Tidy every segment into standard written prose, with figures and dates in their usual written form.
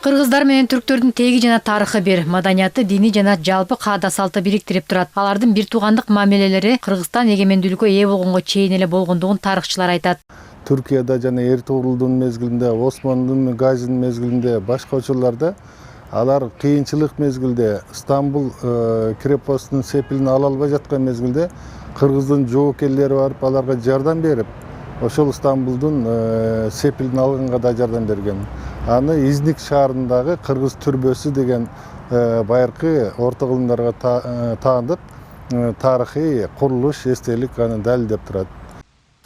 Кыргыздар менен түрктөрдүн теги жана тарыхы бир, маданияты, дини жана жалпы каада салты бириктирип турат. Алардын бир туугандык мамилелери Кыргызстан эгемендүүлүккө ээ болгонго чейин эле болгондугун тарыхчылар айтат. Түркияда жана Эртугрулдун мезгилинде, Осмондун, Газинин мезгилинде, башка учурларда алар кыйынчылык мезгилде, Стамбул крепостунун сепилин ала албай жаткан мезгилде кыргыздын жоокерлери барып аларга жардам берип, ошол Стамбулдун сепилин алганга да жардам берген. Аны Изник шаарындагы кыргыз түрбөсү деген байыркы орто кылымдарга таандык тарыхый курулуш, эстелик аны далилдеп турат.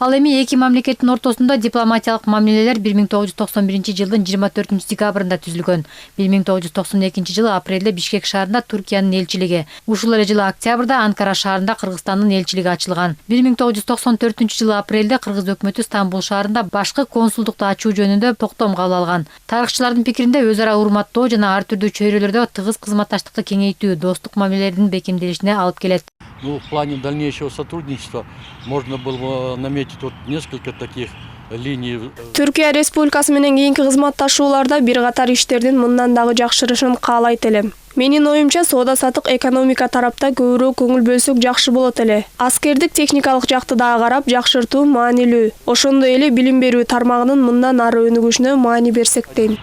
Ал эми эки мамлекеттин ортосунда дипломатиялык мамилелер 1991 жылдын 24 декабрында түзүлгөн. 1992 жылы апрелде Бишкек шаарында Туркиянын элчилиги, ушул эле жылы октябрда Анкара шаарында Кыргызстандын элчилиги ачылган. 1994 жылы апрелде кыргыз өкмөтү Стамбул шаарында башкы консулдукту ачуу жөнүндө токтом кабыл алган. Тарыхчылардын пикиринде өз ара урматтоо жана ар түрдүү чөйрөлөрдө тыгыз кызматташтыкты кеңейтүү достук мамилелердин бекемделишине алып келет. В плане дальнейшего сотрудничества можно было наметить вот несколько таких линий. Түркия Республикасы менен кийинки кызматташууларда бир катар иштердин мындан дагы жакшырышын каалайт элем. Менин оюмча соода сатык экономика тарапта көбүрөөк көңүл бөлсөк жакшы болот эле. Аскердик техникалык жакты дагы карап жакшыртуу маанилүү. Ошондой эле билим берүү тармагынын мындан ары өнүгүшүнө маани берсек дейм.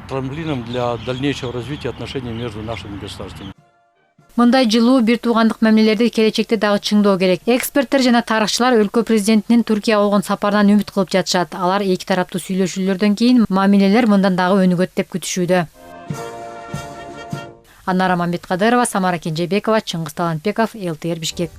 Трамплином для дальнейшего развития отношений между нашими государствами. Мындай жылуу бир туугандык мамилелерди келечекте дагы чыңдоо керек. Эксперттер жана тарыхчылар өлкө президентинин Түркия болгон сапарынан үмүт кылып жатышат. Алар эки тараптуу сүйлөшүүлөрдөн кийин мамилелер мындан дагы өнүгөт деп күтүшүүдө. Анара Мамбеткадырова, Самара Кенжебекова, Чыңгыз Талантбеков, ЛТР Бишкек.